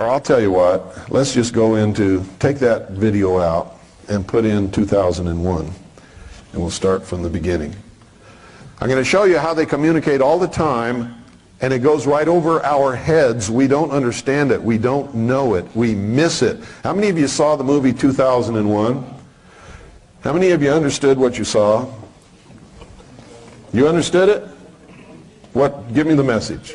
Or I'll tell you what, let's just go into, take that video out and put in 2001. And we'll start from the beginning. I'm going to show you how they communicate all the time, and it goes right over our heads. We don't understand it. We don't know it. We miss it. How many of you saw the movie 2001? How many of you understood what you saw? You understood it? What? Give me the message.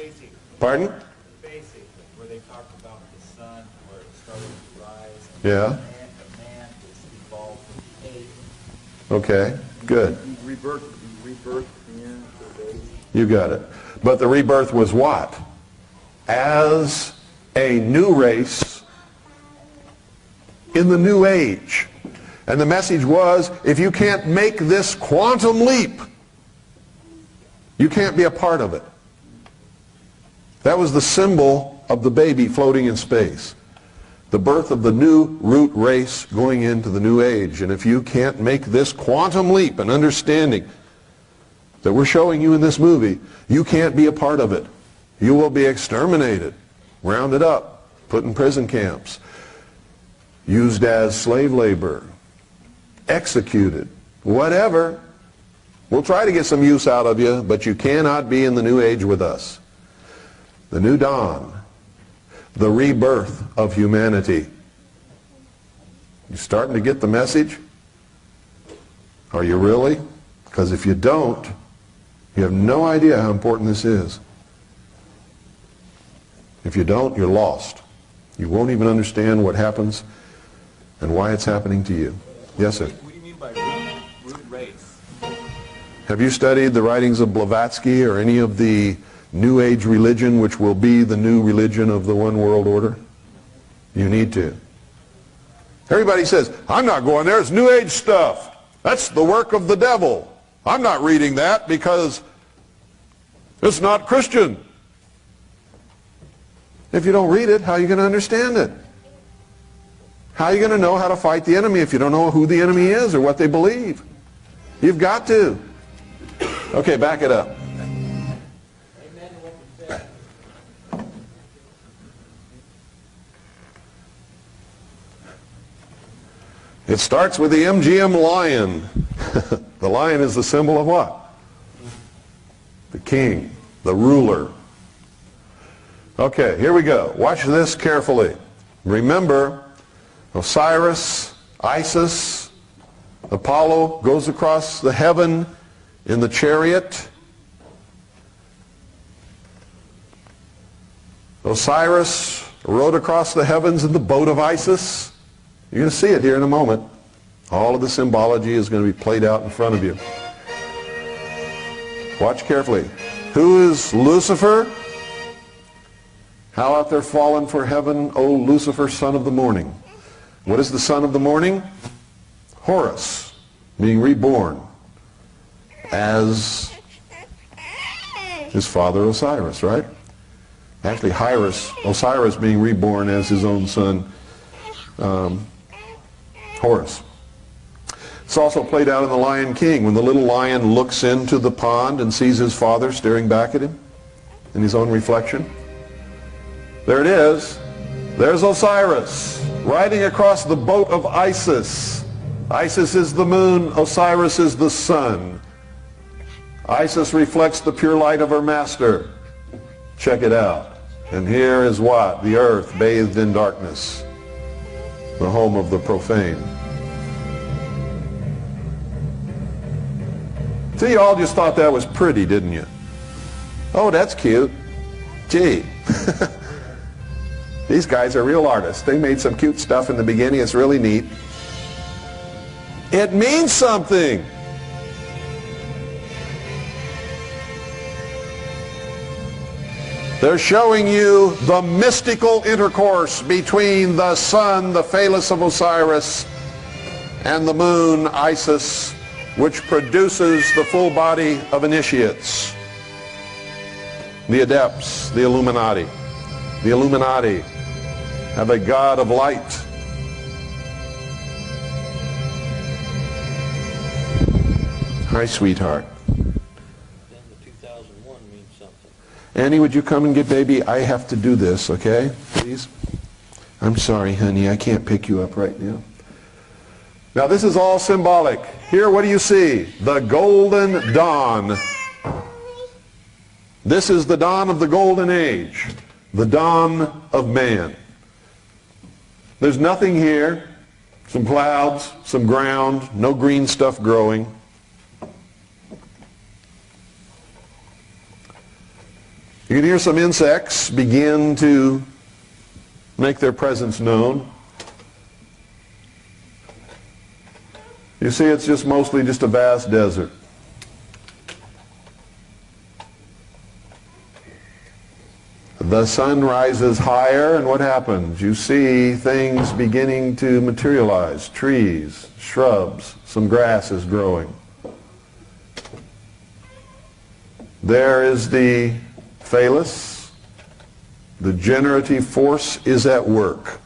Pardon? Basic, where they talk about the sun, where it started to rise. Yeah. The man is evolved from ape. Okay, good. Rebirth in the baby. You got it. But the rebirth was what? As a new race in the new age. And the message was, if you can't make this quantum leap, you can't be a part of it. That was the symbol of the baby floating in space. The birth of the new root race going into the new age. And if you can't make this quantum leap and understanding that we're showing you in this movie, you can't be a part of it. You will be exterminated, rounded up, put in prison camps, used as slave labor, executed, whatever. We'll try to get some use out of you, but you cannot be in the new age with us. The new dawn, the rebirth of humanity. You starting to get the message? Are you really? Because if you don't, you have no idea how important this is. If you don't, you're lost. You won't even understand what happens and why it's happening to you. Yes, sir? What do you mean by root race? Have you studied the writings of Blavatsky or any of the New Age religion, which will be the new religion of the one world order? You need to. Everybody says, I'm not going there, it's New Age stuff. That's the work of the devil. I'm not reading that because it's not Christian. If you don't read it, how are you going to understand it? How are you going to know how to fight the enemy if you don't know who the enemy is or what they believe? You've got to. Okay, back it up. It starts with the MGM lion. The lion is the symbol of what? The king, the ruler. Okay, here we go. Watch this carefully. Remember, Osiris, Isis, Apollo goes across the heaven in the chariot. Osiris rode across the heavens in the boat of Isis. You're going to see it here in a moment. All of the symbology is going to be played out in front of you. Watch carefully. Who is Lucifer? How art thou fallen for heaven, O Lucifer, son of the morning? What is the son of the morning? Horus, being reborn as his father Osiris, right? Actually, Osiris being reborn as his own son, Horus. It's also played out in The Lion King when the little lion looks into the pond and sees his father staring back at him in his own reflection. There it is. There's Osiris riding across the boat of Isis. Isis is the moon, Osiris is the sun. Isis reflects the pure light of her master. Check it out. And here is what? The earth bathed in darkness. The home of the profane. See, you all just thought that was pretty, didn't you? Oh, that's cute. Gee. These guys are real artists. They made some cute stuff in the beginning. It's really neat. It means something. They're showing you the mystical intercourse between the sun, the phallus of Osiris, and the moon, Isis, which produces the full body of initiates. The adepts, the Illuminati. The Illuminati have a god of light. Hi, sweetheart. Then the 2001 means something. Annie, would you come and get baby? I have to do this, okay? Please. I'm sorry, honey, I can't pick you up right now. Now this is all symbolic. Here, what do you see? The golden dawn. This is the dawn of the golden age. The dawn of man. There's nothing here. Some clouds, some ground, no green stuff growing. You can hear some insects begin to make their presence known. You see, it's just mostly just a vast desert. The sun rises higher, and what happens? You see things beginning to materialize. Trees, shrubs, some grass is growing. There is the phallus. The generative force is at work.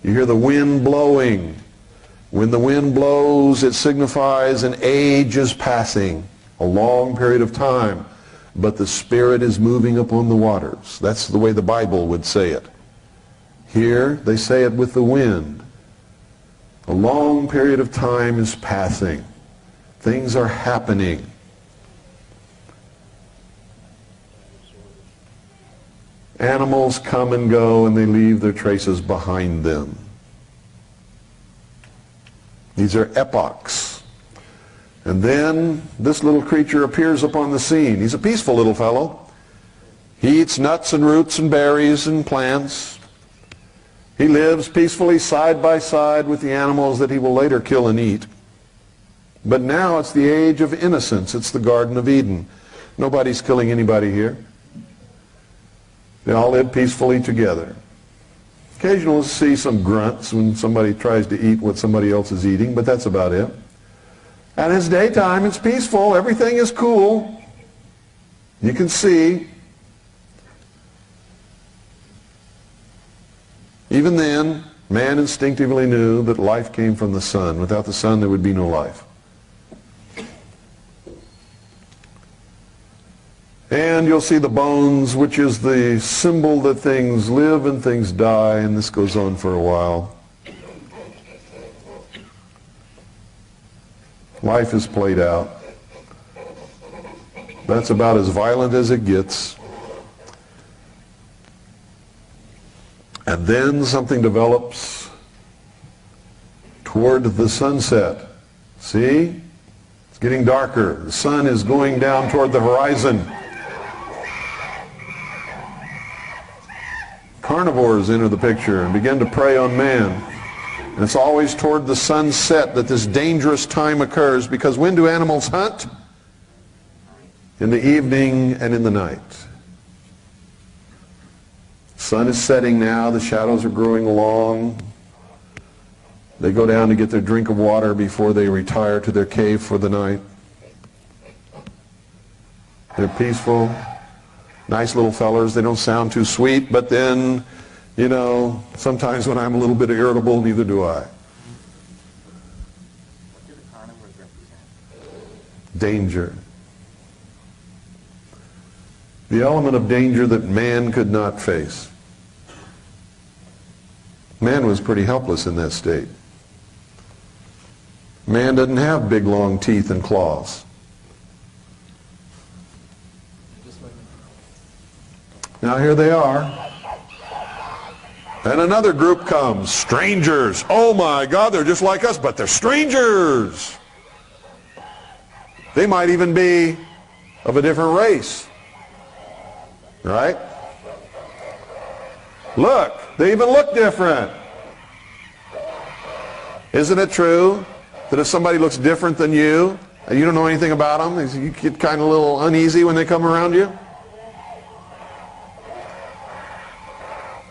You hear the wind blowing. When the wind blows, it signifies an age is passing, a long period of time. But the Spirit is moving upon the waters. That's the way the Bible would say it. Here, they say it with the wind. A long period of time is passing. Things are happening. Animals come and go, and they leave their traces behind them. These are epochs. And then this little creature appears upon the scene. He's a peaceful little fellow. He eats nuts and roots and berries and plants. He lives peacefully side by side with the animals that he will later kill and eat. But now it's the age of innocence. It's the Garden of Eden. Nobody's killing anybody here. They all live peacefully together. Occasionally we'll see some grunts when somebody tries to eat what somebody else is eating, but that's about it. And it's daytime, it's peaceful, everything is cool. You can see. Even then, man instinctively knew that life came from the sun. Without the sun, there would be no life. And you'll see the bones, which is the symbol that things live and things die, and this goes on for a while. Life is played out. That's about as violent as it gets. And then something develops toward the sunset. See? It's getting darker. The sun is going down toward the horizon. Carnivores enter the picture and begin to prey on man. And it's always toward the sunset that this dangerous time occurs, because when do animals hunt? In the evening and in the night. The sun is setting now, the shadows are growing long. They go down to get their drink of water before they retire to their cave for the night. They're peaceful, nice little fellers. They don't sound too sweet, but then, you know, sometimes when I'm a little bit irritable, neither do I. What do the carnivores represent? Danger. The element of danger that man could not face. Man was pretty helpless in that state. Man doesn't have big long teeth and claws. Now here they are. And another group comes, strangers. Oh my God, they're just like us, but they're strangers. They might even be of a different race. Right? Look, they even look different. Isn't it true that if somebody looks different than you, and you don't know anything about them, you get kind of a little uneasy when they come around you?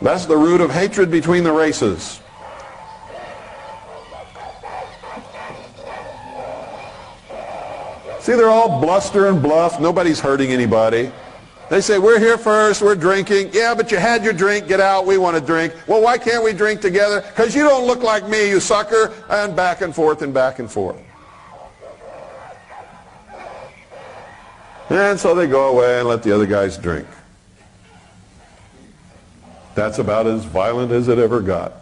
That's the root of hatred between the races. See, they're all bluster and bluff. Nobody's hurting anybody. They say, we're here first, we're drinking. Yeah, but you had your drink, get out, we want to drink. Well, why can't we drink together? Because you don't look like me, you sucker. And back and forth and back and forth. And so they go away and let the other guys drink. That's about as violent as it ever got.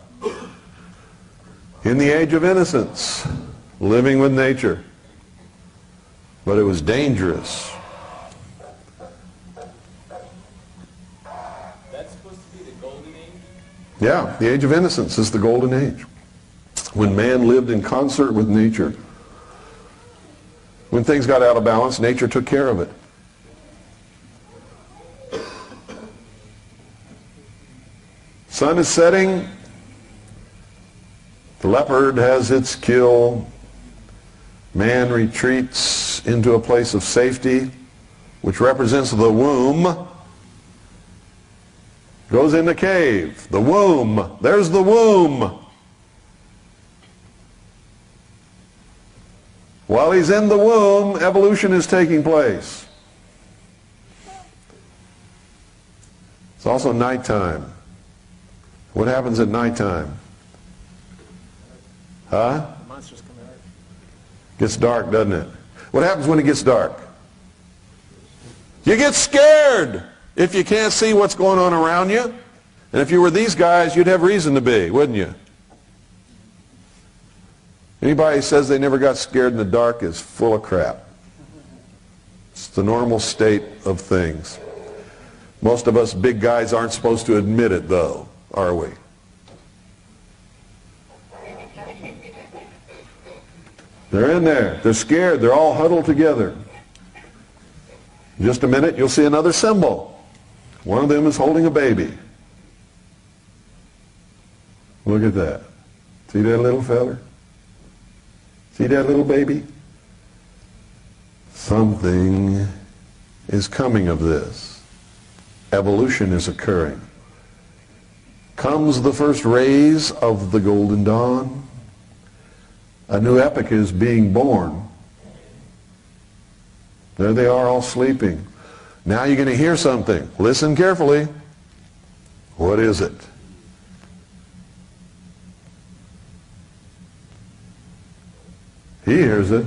In the age of innocence, living with nature. But it was dangerous. That's supposed to be the golden age? Yeah, the age of innocence is the golden age. When man lived in concert with nature. When things got out of balance, nature took care of it. Sun is setting. The leopard has its kill. Man retreats into a place of safety, which represents the womb. Goes in the cave. The womb. There's the womb. While he's in the womb, evolution is taking place. It's also nighttime. What happens at nighttime? Huh? Monsters come out. Gets dark, doesn't it? What happens when it gets dark? You get scared if you can't see what's going on around you. And if you were these guys, you'd have reason to be, wouldn't you? Anybody who says they never got scared in the dark is full of crap. It's the normal state of things. Most of us big guys aren't supposed to admit it, though, are we? They're in there. They're scared. They're all huddled together. In just a minute, you'll see another symbol. One of them is holding a baby. Look at that. See that little feller? See that little baby? Something is coming of this. Evolution is occurring. Comes the first rays of the golden dawn. A new epoch is being born. There they are, all sleeping. Now you're going to hear something. Listen carefully. What is it? He hears it.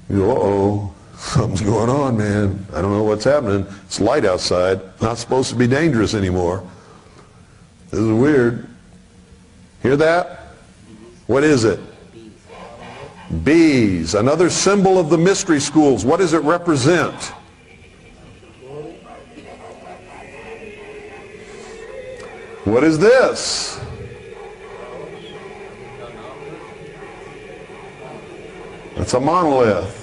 You go, uh-oh, something's going on, man. I don't know what's happening. It's light outside. Not supposed to be dangerous anymore. This is weird. Hear that? What is it? Bees. Another symbol of the mystery schools. What does it represent? What is this? It's a monolith.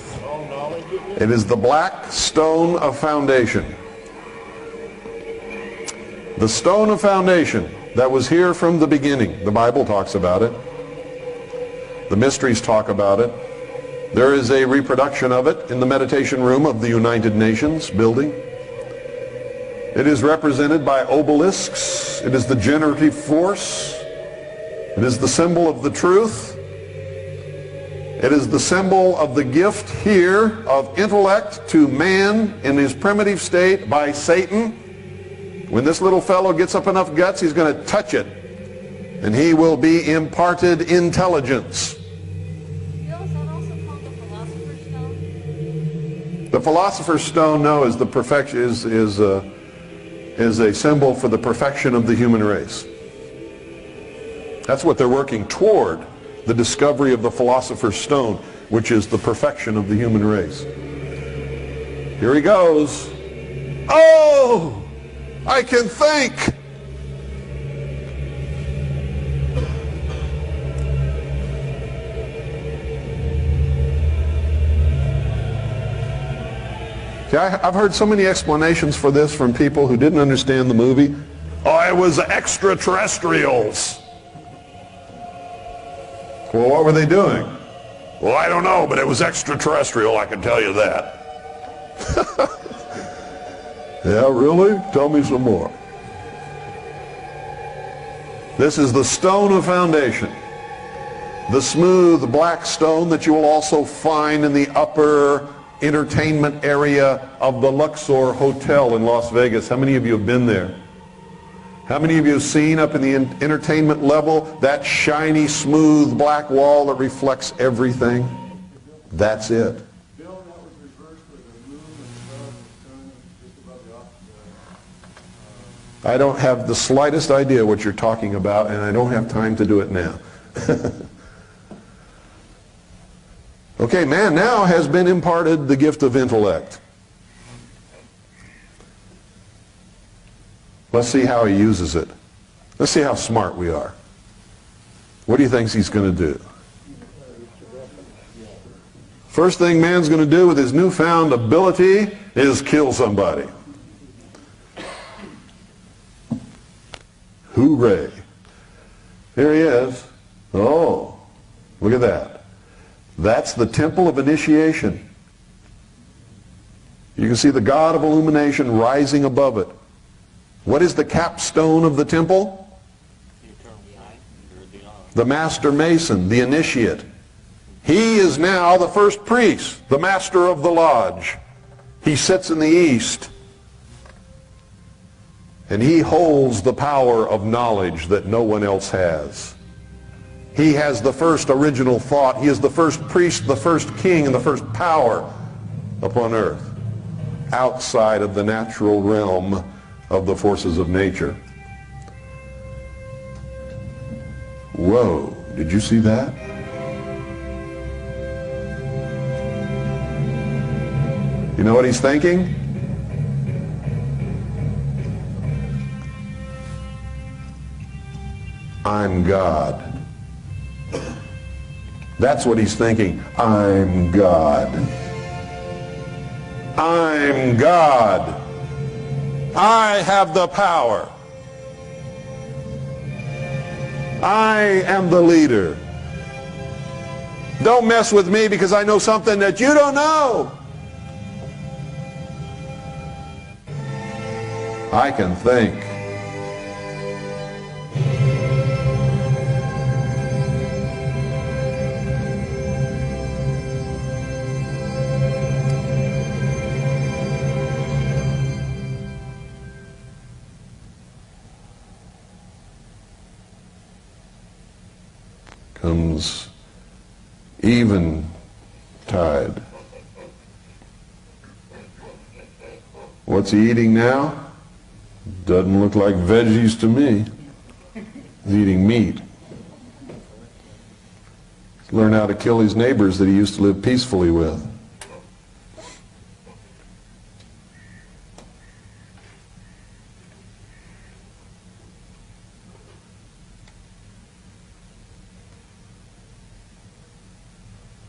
It is the black stone of foundation. The stone of foundation that was here from the beginning. The Bible talks about it. The mysteries talk about it. There is a reproduction of it in the meditation room of the United Nations building. It is represented by obelisks. It is the generative force. It is the symbol of the truth. It is the symbol of the gift here of intellect to man in his primitive state by Satan. When this little fellow gets up enough guts, he's going to touch it. And he will be imparted intelligence. Bill, is that also called the Philosopher's Stone? The Philosopher's Stone, no, is the perfection is a symbol for the perfection of the human race. That's what they're working toward. The discovery of the Philosopher's Stone, which is the perfection of the human race. Here he goes. Oh, I can think. See, I've heard so many explanations for this from people who didn't understand the movie. Oh, it was extraterrestrials. Well, what were they doing? Well, I don't know, but it was extraterrestrial, I can tell you that. Yeah, really? Tell me some more. This is the stone of foundation. The smooth black stone that you will also find in the upper entertainment area of the Luxor Hotel in Las Vegas. How many of you have been there? How many of you have seen up in the entertainment level that shiny, smooth black wall that reflects everything? That's it. Bill, that was reversed where the moon and the sun was just above the I don't have the slightest idea what you're talking about, and I don't have time to do it now. Okay, man now has been imparted the gift of intellect. Let's see how he uses it. Let's see how smart we are. What do you think he's going to do? First thing man's going to do with his newfound ability is kill somebody. Hooray. Here he is. Oh, look at that. That's the temple of initiation. You can see the God of illumination rising above it. What is the capstone of the temple? The master mason, the initiate. He is now the first priest, the master of the lodge. He sits in the east. And he holds the power of knowledge that no one else has. He has the first original thought. He is the first priest, the first king, and the first power upon earth, outside of the natural realm of the forces of nature. Whoa, did you see that? You know what he's thinking? I'm God. That's what he's thinking. I'm God. I'm God. I have the power. I am the leader. Don't mess with me because I know something that you don't know. I can think. Comes eventide. What's he eating now? Doesn't look like veggies to me. He's eating meat. He's learned how to kill his neighbors that he used to live peacefully with.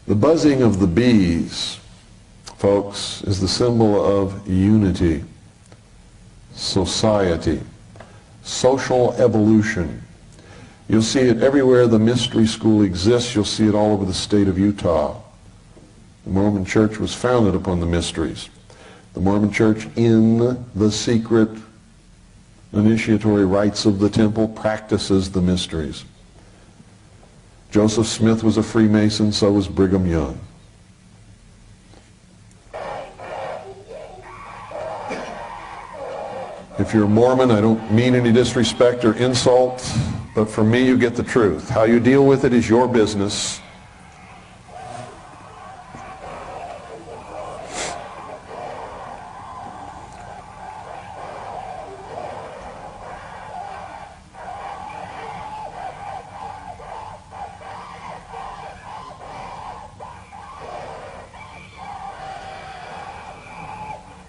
The buzzing of the bees, folks, is the symbol of unity, society, social evolution. You'll see it everywhere the mystery school exists. You'll see it all over the state of Utah. The Mormon Church was founded upon the mysteries. The Mormon Church, in the secret initiatory rites of the temple, practices the mysteries. Joseph Smith was a Freemason, so was Brigham Young. If you're a Mormon, I don't mean any disrespect or insult, but for me, you get the truth. How you deal with it is your business.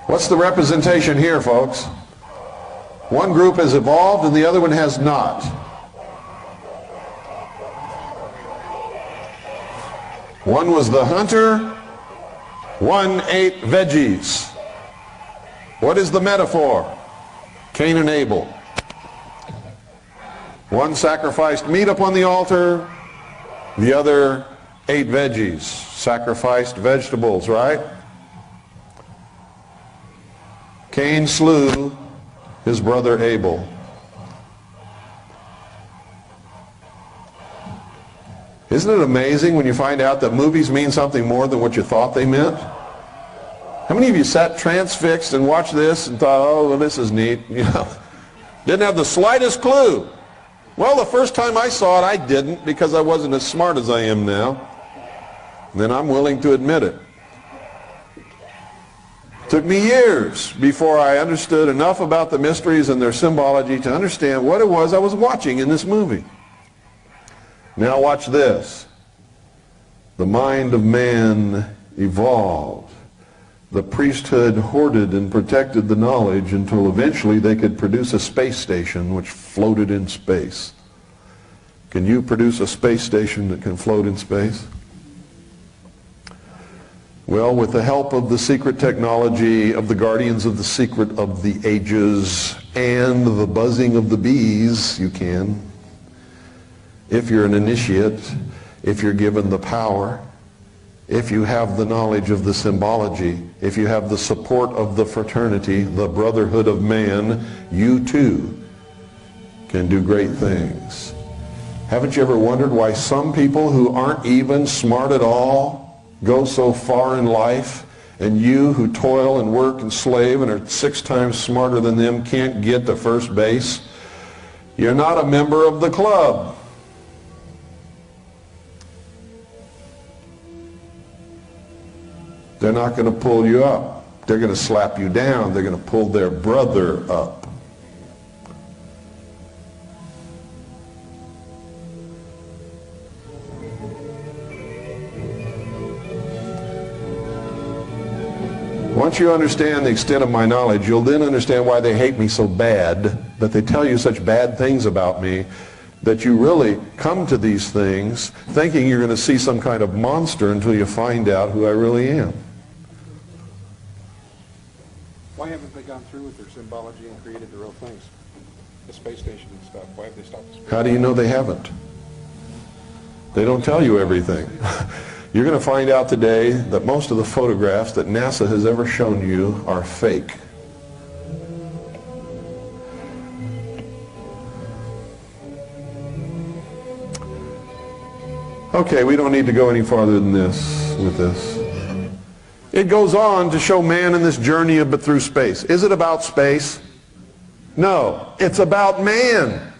What's the representation here, folks? One group has evolved and the other one has not. One was the hunter, one ate veggies. What is the metaphor? Cain and Abel. One sacrificed meat upon the altar, the other ate veggies, sacrificed vegetables, right? Cain slew his brother Abel. Isn't it amazing when you find out that movies mean something more than what you thought they meant? How many of you sat transfixed and watched this and thought, oh, well, this is neat? You know, didn't have the slightest clue. Well, the first time I saw it, I didn't, because I wasn't as smart as I am now. Then I'm willing to admit it. Took me years before I understood enough about the mysteries and their symbology to understand what it was I was watching in this movie. Now watch this. The mind of man evolved. The priesthood hoarded and protected the knowledge until eventually they could produce a space station which floated in space. Can you produce a space station that can float in space? Well, with the help of the secret technology of the guardians of the secret of the ages and the buzzing of the bees, you can. If you're an initiate, if you're given the power, if you have the knowledge of the symbology, if you have the support of the fraternity, the brotherhood of man, you too can do great things. Haven't you ever wondered why some people who aren't even smart at all go so far in life, and you who toil and work and slave and are 6 times smarter than them can't get to first base? You're not a member of the club. They're not going to pull you up. They're going to slap you down. They're going to pull their brother up. Once you understand the extent of my knowledge, you'll then understand why they hate me so bad, that they tell you such bad things about me, that you really come to these things thinking you're going to see some kind of monster until you find out who I really am. Why haven't they gone through with their symbology and created the real things? The space station and stuff. Why have they stopped the space? How do you know they haven't? They don't tell you everything. You're going to find out today that most of the photographs that NASA has ever shown you are fake. Okay, we don't need to go any farther than this with this. It goes on to show man in this journey but through space. Is it about space? No, it's about man.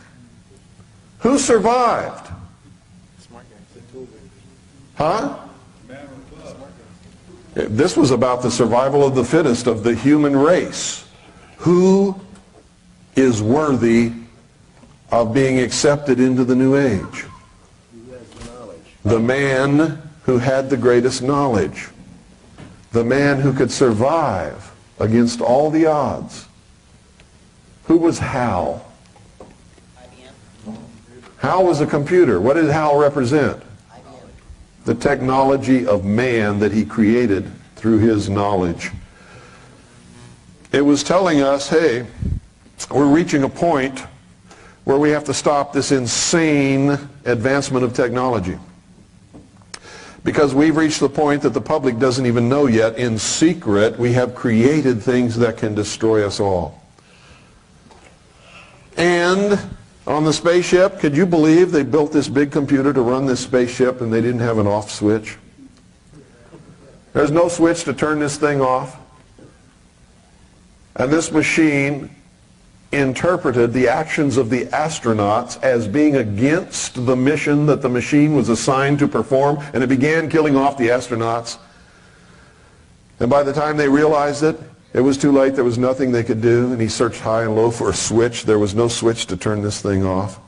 Who survived? Huh? This was about the survival of the fittest of the human race. Who is worthy of being accepted into the new age? The man who had the greatest knowledge. The man who could survive against all the odds. Who was Hal? Hal was a computer. What did Hal represent? The technology of man that he created through his knowledge. It was telling us, hey, we're reaching a point where we have to stop this insane advancement of technology. Because we've reached the point that the public doesn't even know yet. In secret, we have created things that can destroy us all. And on the spaceship, could you believe they built this big computer to run this spaceship and they didn't have an off switch? There's no switch to turn this thing off. And this machine interpreted the actions of the astronauts as being against the mission that the machine was assigned to perform, and it began killing off the astronauts. And by the time they realized it, it was too late. There was nothing they could do, and he searched high and low for a switch. There was no switch to turn this thing off.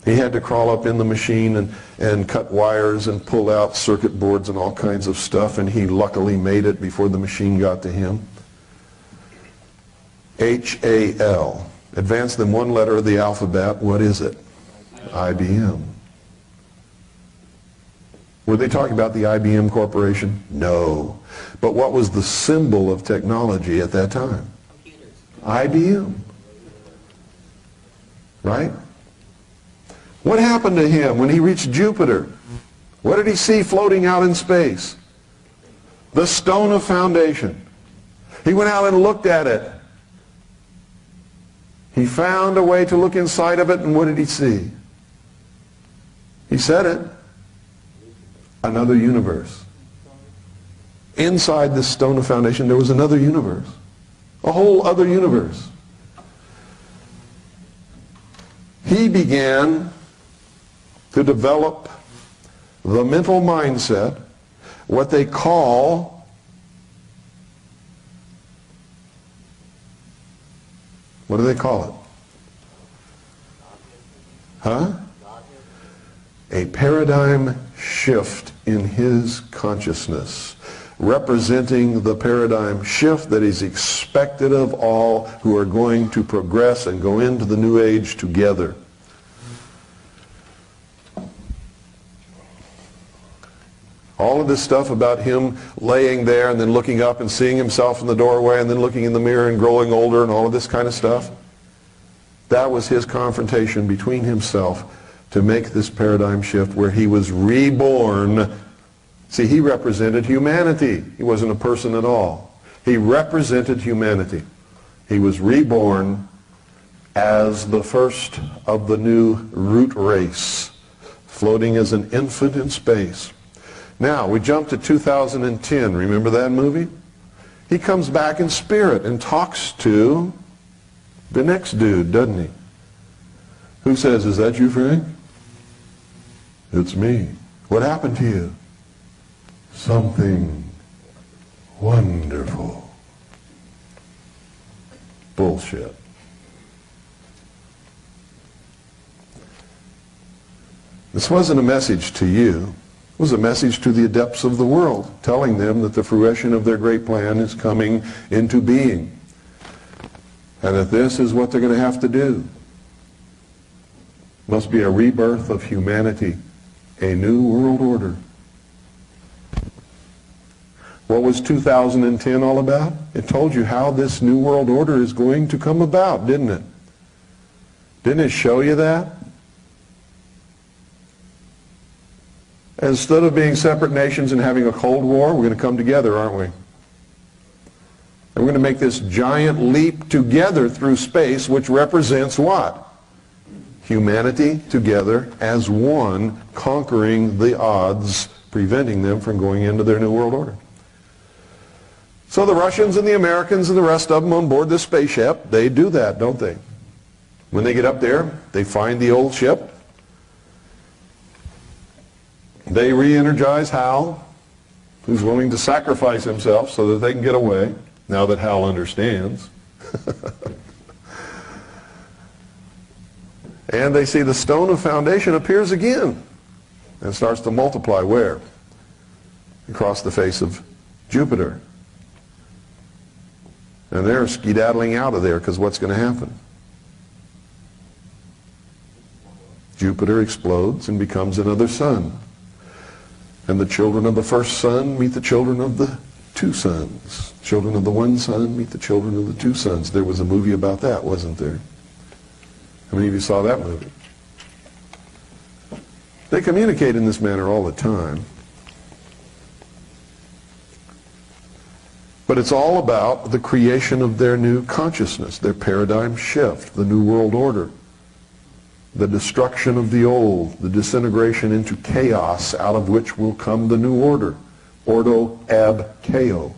He had to crawl up in the machine and cut wires and pull out circuit boards and all kinds of stuff, and he luckily made it before the machine got to him. H-A-L. Advance them one letter of the alphabet. What is it? IBM. Were they talking about the IBM Corporation? No. But what was the symbol of technology at that time? Computers. IBM. Right? What happened to him when he reached Jupiter? What did he see floating out in space? The stone of foundation. He went out and looked at it. He found a way to look inside of it, and what did he see? He said it. Another universe. Inside this stone of foundation, there was another universe. A whole other universe. He began to develop the mental mindset, what they call What do they call it? Huh? A paradigm shift in his consciousness, representing the paradigm shift that is expected of all who are going to progress and go into the new age together. All of this stuff about him laying there and then looking up and seeing himself in the doorway and then looking in the mirror and growing older and all of this kind of stuff, that was his confrontation between himself to make this paradigm shift where he was reborn. See, he represented humanity. He wasn't a person at all. He represented humanity. He was reborn as the first of the new root race, floating as an infant in space. Now, we jump to 2010. Remember that movie? He comes back in spirit and talks to the next dude, doesn't he? Who says, "Is that you, Frank?" "It's me." "What happened to you?" "Something wonderful." Bullshit. This wasn't a message to you. It was a message to the adepts of the world, telling them that the fruition of their great plan is coming into being, and that this is what they're going to have to do. Must be a rebirth of humanity, a new world order. What was 2010 all about? It told you how this new world order is going to come about, didn't it? Didn't it show you that? Instead of being separate nations and having a Cold War, we're going to come together, aren't we? And we're going to make this giant leap together through space, which represents what? Humanity together as one, conquering the odds, preventing them from going into their new world order. So the Russians and the Americans and the rest of them on board this spaceship, they do that, don't they? When they get up there, they find the old ship. They re-energize Hal, who's willing to sacrifice himself so that they can get away, now that Hal understands. And they see the stone of foundation appears again and starts to multiply. Where? Across the face of Jupiter. And they're skedaddling out of there because what's going to happen? Jupiter explodes and becomes another sun. And the children of the first sun meet the children of the two suns. Children of the one sun meet the children of the two suns. There was a movie about that, wasn't there? How many of you saw that movie? They communicate in this manner all the time. But it's all about the creation of their new consciousness, their paradigm shift, the new world order, the destruction of the old, the disintegration into chaos out of which will come the new order. Ordo ab chao.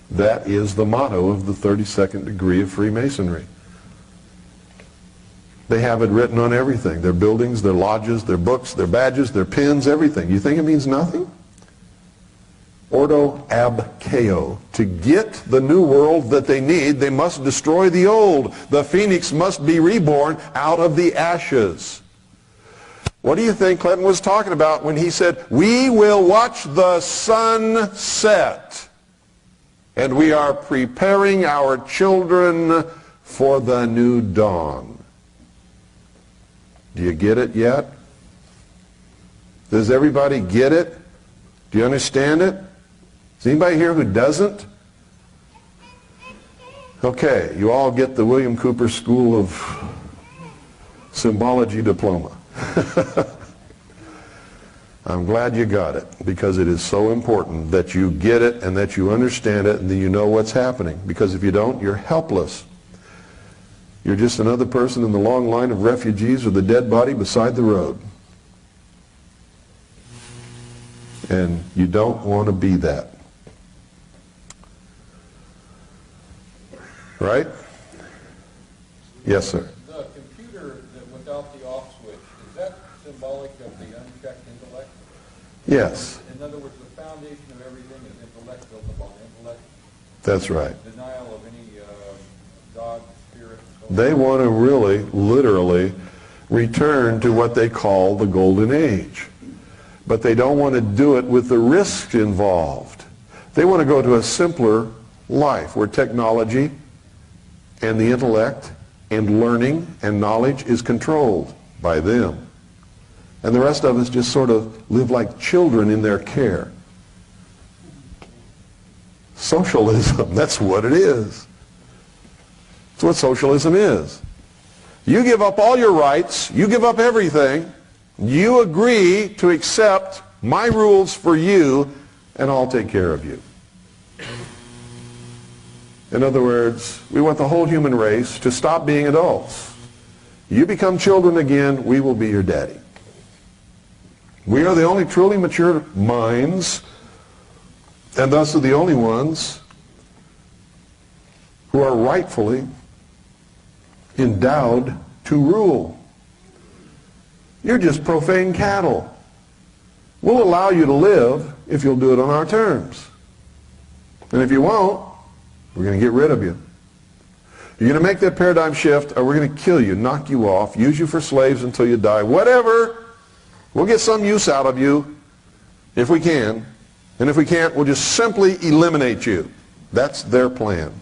That is the motto of the 32nd degree of Freemasonry. They have it written on everything. Their buildings, their lodges, their books, their badges, their pins, everything. You think it means nothing? Ordo ab chao. To get the new world that they need, they must destroy the old. The phoenix must be reborn out of the ashes. What do you think Clinton was talking about when he said, "We will watch the sun set, and we are preparing our children for the new dawn"? Do you get it yet? Does everybody get it? Do you understand it? Is anybody here who doesn't? Okay, you all get the William Cooper School of Symbology diploma. I'm glad you got it, because it is so important that you get it and that you understand it and that you know what's happening. Because if you don't, you're helpless. You're just another person in the long line of refugees with a dead body beside the road. And you don't want to be that. Right? Yes, sir. The computer that without the off switch, is that symbolic of the unchecked intellect? Yes. In other words, the foundation of everything is intellect built upon intellect. That's right. Denial of any God, They want to really, literally, return to what they call the golden age. But they don't want to do it with the risks involved. They want to go to a simpler life where technology and the intellect and learning and knowledge is controlled by them. And the rest of us just sort of live like children in their care. Socialism, that's what it is. That's what socialism is. You give up all your rights, you give up everything, you agree to accept my rules for you, and I'll take care of you. In other words, we want the whole human race to stop being adults. You become children again, we will be your daddy. We are the only truly mature minds, and thus are the only ones who are rightfully endowed to rule. You're just profane cattle. We'll allow you to live if you'll do it on our terms. And if you won't, we're going to get rid of you. You're going to make that paradigm shift, or we're going to kill you, knock you off, use you for slaves until you die, whatever. We'll get some use out of you if we can. And if we can't, we'll just simply eliminate you. That's their plan.